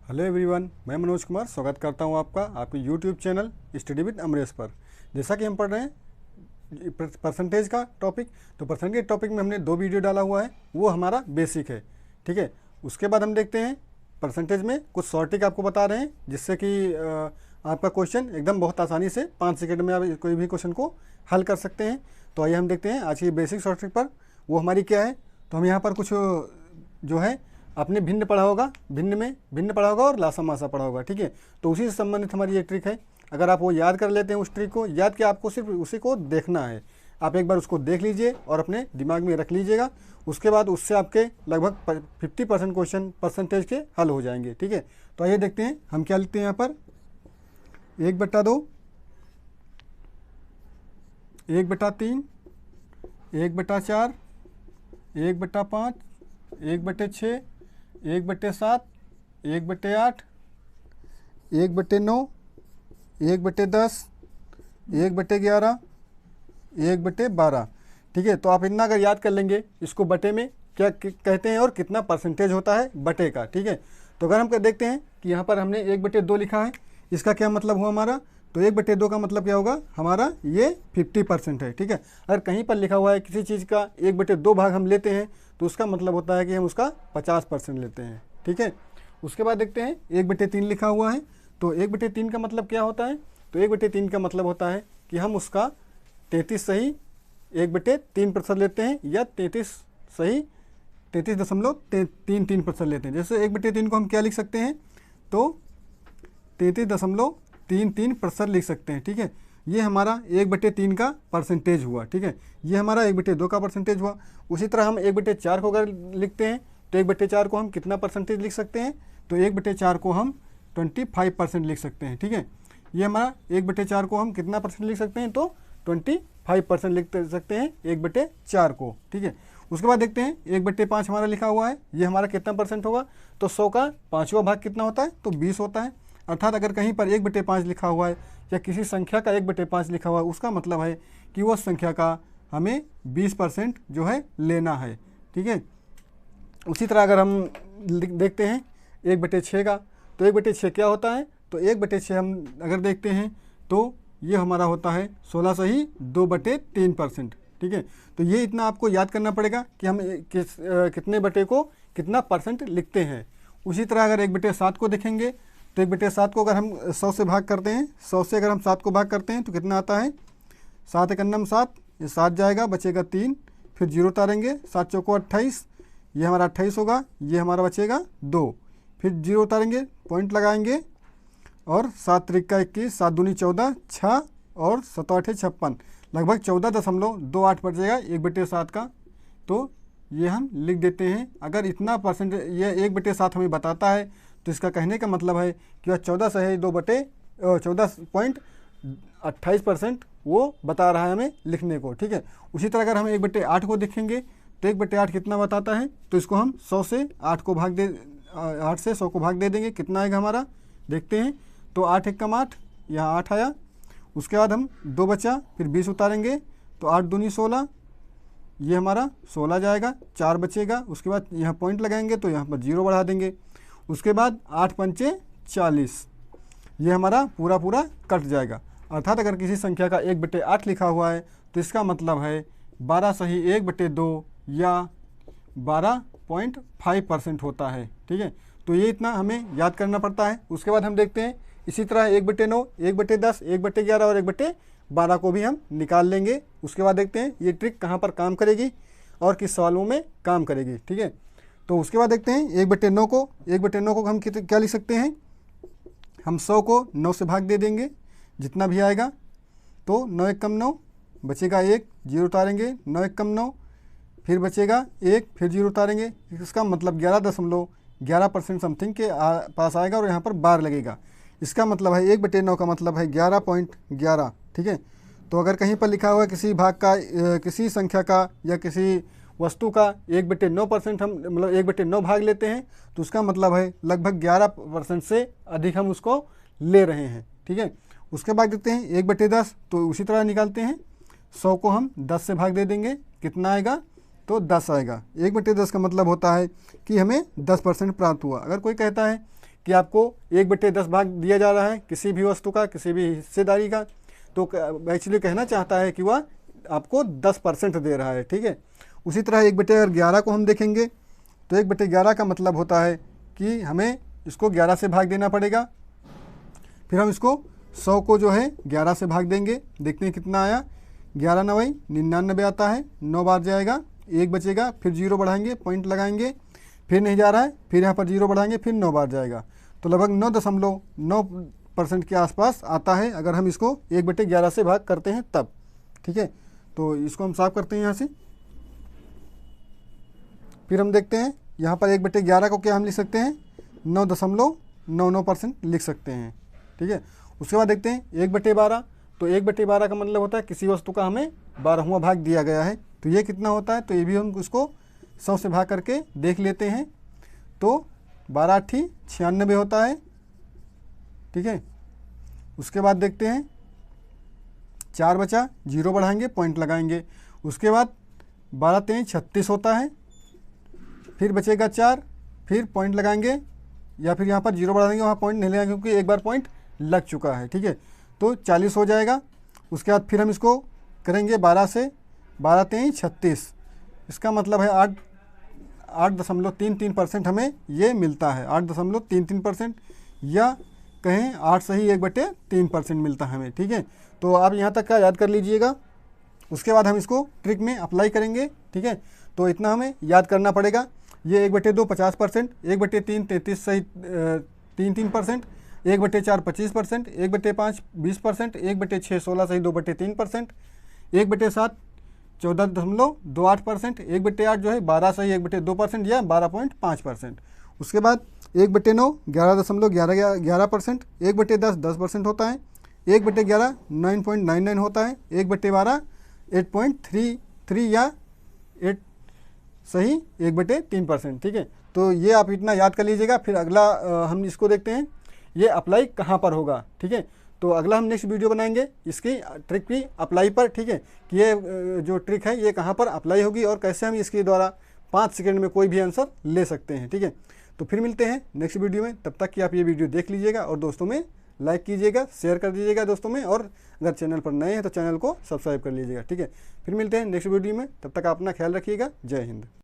Hello everyone, मैं मनोज कुमार स्वागत करता हूं आपका आपके YouTube channel study with Amresh पर। जैसा कि हम पढ़ रहे हैं परसेंटेज का टॉपिक, तो परसेंटेज टॉपिक में हमने 2 वीडियो डाला हुआ है, वो हमारा बेसिक है। ठीक है, उसके बाद हम देखते हैं परसेंटेज में कुछ शॉर्ट ट्रिक आपको बता रहे हैं, जिससे कि आपका क्वेश्चन एकदम बहुत आसानी से 5 सेकंड में आप कोई भी क्वेश्चन को हल कर सकते हैं। तो आइए हम देखते हैं आज की बेसिक शॉर्ट ट्रिक पर वो हमारी क्या है। तो हम यहाँ पर कुछ जो है आपने भिन्न पढ़ा होगा, भिन्न पढ़ा होगा और लासामासा पढ़ा होगा। ठीक है, तो उसी से संबंधित हमारी ये ट्रिक है। अगर आप वो याद कर लेते हैं, उस ट्रिक को याद किया, आपको सिर्फ उसी को देखना है। आप एक बार उसको देख लीजिए और अपने दिमाग में रख लीजिएगा। उसके बाद उससे आपके लगभग 50% क्वेश्चन परसेंटेज के हल हो जाएंगे। ठीक है, तो आइए देखते हैं हम क्या लिखते हैं यहाँ पर। 1/2, 1/3, 1/4, 1/5, 1/6, 1/7, 1/8, 1/9, 1/10, 1/11, 1/12। ठीक है, तो आप इतना अगर याद कर लेंगे, इसको बटे में क्या कहते हैं और कितना परसेंटेज होता है बटे का। ठीक है, तो अगर हम देखते हैं कि यहाँ पर हमने 1/2 लिखा है, इसका क्या मतलब हुआ हमारा। तो 1/2 का मतलब क्या होगा हमारा, ये 50% है। ठीक है, अगर कहीं पर लिखा हुआ है किसी चीज़ का 1/2 भाग हम लेते हैं, तो उसका मतलब होता है कि हम उसका 50% लेते हैं। ठीक है, उसके बाद देखते हैं 1/3 लिखा हुआ है। तो 1/3 का मतलब क्या होता है। तो 1/3 का मतलब होता है कि हम उसका 33 सही 1/3% लेते हैं, या 33 सही 33.33% लेते हैं। जैसे 1/3 को हम क्या लिख सकते हैं, तो 33.33% लिख सकते हैं। ठीक है, ये हमारा 1/3 का परसेंटेज हुआ। ठीक है, ये हमारा 1/2 का परसेंटेज हुआ। उसी तरह हम 1/4 को अगर लिखते हैं, तो 1/4 को हम कितना परसेंटेज लिख सकते हैं। तो 1/4 को हम 25% लिख सकते हैं। ठीक है, ये हमारा 1/4 को हम कितना परसेंट लिख सकते हैं, तो 25% लिख सकते हैं 1/4 को। ठीक है, उसके बाद देखते हैं 1/5 हमारा लिखा हुआ है, ये हमारा कितना परसेंट होगा। तो 100 का 5वां भाग कितना होता है, तो 20 होता है। अर्थात अगर कहीं पर 1/5 लिखा हुआ है या किसी संख्या का 1/5 लिखा हुआ है, उसका मतलब है कि वो संख्या का हमें 20% जो है लेना है। ठीक है, उसी तरह अगर हम देखते हैं 1/6 का, तो 1/6 क्या होता है। तो 1/6 हम अगर देखते हैं, तो ये हमारा होता है 16 सही 2/3%। ठीक है, तो ये इतना आपको याद करना पड़ेगा कि हम कितने बटे को कितना परसेंट लिखते हैं। उसी तरह अगर 1/7 को देखेंगे, तो 1/7 को अगर हम 100 से भाग करते हैं, 100 से अगर हम 7 को भाग करते हैं, तो कितना आता है 7 × 7, ये 7 जाएगा, बचेगा 3, फिर 0 उतारेंगे, 7 चौको 28, ये हमारा 28 होगा, ये हमारा बचेगा 2, फिर 0 उतारेंगे, पॉइंट लगाएंगे, और 7 त्रिक 21, 7 दूनी 14, 6 और 7 8 56, लगभग 14.28 बचेगा 1/7 का। तो ये हम लिख देते हैं। अगर इतना परसेंट ये 1/7 हमें बताता है, तो इसका कहने का मतलब है कि वह 14 सही 14.28% वो बता रहा है हमें लिखने को। ठीक है, उसी तरह अगर हम 1/8 को देखेंगे, तो 1/8 कितना बताता है। तो इसको हम 100 से 8 को भाग दे 8 से 100 को भाग दे देंगे, कितना आएगा हमारा देखते हैं। तो 8 × 8, यहाँ 8 आया। उसके बाद हम 2 बचा, फिर 20 उतारेंगे, तो 8 दूनी 16, ये हमारा 16 जाएगा, 4 बचेगा। उसके बाद यहाँ पॉइंट लगाएंगे, तो यहाँ पर 0 बढ़ा देंगे। उसके बाद 8 पंचे 40, ये हमारा पूरा कट जाएगा। अर्थात अगर किसी संख्या का 1/8 लिखा हुआ है, तो इसका मतलब है 12 सही 1/2 या 12.5% होता है। ठीक है, तो ये इतना हमें याद करना पड़ता है। उसके बाद हम देखते हैं इसी तरह 1/9, 1/10, 1/11 और 1/12 को भी हम निकाल लेंगे। उसके बाद देखते हैं ये ट्रिक कहाँ पर काम करेगी और किस सवालों में काम करेगी। ठीक है, तो उसके बाद देखते हैं 1/9 को हम क्या लिख सकते हैं। हम 100 को 9 से भाग दे देंगे, जितना भी आएगा। तो 9 × 1 = 9, बचेगा 1, 0 उतारेंगे, 9 × 1 = 9, फिर बचेगा 1, फिर 0 उतारेंगे। इसका मतलब 11.11% समथिंग के पास आएगा, और यहाँ पर बार लगेगा। इसका मतलब है 1/9 का मतलब है 11.11। ठीक है, तो अगर कहीं पर लिखा हुआ है किसी भाग का किसी संख्या का या किसी वस्तु का 1/9% हम मतलब 1/9 भाग लेते हैं, तो उसका मतलब है लगभग 11% से अधिक हम उसको ले रहे हैं। ठीक है, उसके बाद देखते हैं 1/10, तो उसी तरह निकालते हैं। 100 को हम 10 से भाग दे देंगे, कितना आएगा, तो 10 आएगा। 1/10 का मतलब होता है कि हमें 10% प्राप्त हुआ। अगर कोई कहता है कि आपको 1/10 भाग दिया जा रहा है किसी भी वस्तु का, किसी भी हिस्सेदारी का, तो एक्चुअली कहना चाहता है कि वह आपको 10% दे रहा है, ठीक है। उसी तरह 1/11 को हम देखेंगे तो 1/11 का मतलब होता है कि हमें इसको 11 से भाग देना पड़ेगा, फिर हम इसको 100 को जो है 11 से भाग देंगे, देखते हैं कितना आया। 11 9 99 आता है, 9 बार जाएगा, 1 बचेगा, फिर 0 बढ़ाएंगे, पॉइंट लगाएंगे, फिर नहीं जा रहा है, फिर यहाँ पर 0 बढ़ाएंगे, फिर 9 बार जाएगा, तो लगभग 9.9% के आसपास आता है अगर हम इसको 1/11 से भाग करते हैं तब, ठीक है। तो इसको हम साफ करते हैं यहाँ से। फिर हम देखते हैं यहाँ पर 1/11 को क्या हम लिख सकते हैं, 9.99% लिख सकते हैं, ठीक है। उसके बाद देखते हैं 1/12, तो 1/12 का मतलब होता है किसी वस्तु का हमें 12वां भाग दिया गया है, तो ये कितना होता है, तो ये भी हम उसको 100 से भाग करके देख लेते हैं, तो 12 8 96 होता है, ठीक है। उसके बाद देखते हैं 4 बचा, 0 बढ़ाएंगे, पॉइंट लगाएंगे, उसके बाद 12 3 36 होता है, फिर बचेगा 4, फिर पॉइंट लगाएंगे, या फिर यहाँ पर 0 बढ़ा देंगे, वहाँ पॉइंट नहीं लगाएंगे क्योंकि एक बार पॉइंट लग चुका है, ठीक है। तो 40 हो जाएगा। उसके बाद फिर हम इसको करेंगे 12 से, 12 3 36, इसका मतलब है 8.33% हमें ये मिलता है, 8.33%, या कहें 8 सही 1/3% मिलता है हमें, ठीक है। तो आप यहाँ तक का याद कर लीजिएगा। उसके बाद हम इसको ट्रिक में अप्लाई करेंगे, ठीक है। तो इतना हमें याद करना पड़ेगा। ये 1/2 50%, 1/3 33 सही 3%, 1/4 25%, 1/5 20%, 1/6 16 सही 2/3%, 1/7 14.28%, 1/8 जो है 12 सही 1/2% या 12.5%। उसके बाद 1/9 11.11%, 1/10 10% होता है, 1/11 9.99 होता है, 1/12 8.33 या 8 सही 1/3%, ठीक है। तो ये आप इतना याद कर लीजिएगा। फिर अगला हम इसको देखते हैं ये अप्लाई कहाँ पर होगा, ठीक है। तो अगला हम नेक्स्ट वीडियो बनाएंगे इसकी ट्रिक की अप्लाई पर, ठीक है, कि ये जो ट्रिक है ये कहाँ पर अप्लाई होगी और कैसे हम इसके द्वारा 5 सेकंड में कोई भी आंसर ले सकते हैं, ठीक है। तो फिर मिलते हैं नेक्स्ट वीडियो में, तब तक कि आप ये वीडियो देख लीजिएगा और दोस्तों में लाइक कीजिएगा, शेयर कर दीजिएगा दोस्तों में, और अगर चैनल पर नए हैं तो चैनल को सब्सक्राइब कर लीजिएगा, ठीक है। फिर मिलते हैं नेक्स्ट वीडियो में, तब तक आप अपना ख्याल रखिएगा। जय हिंद।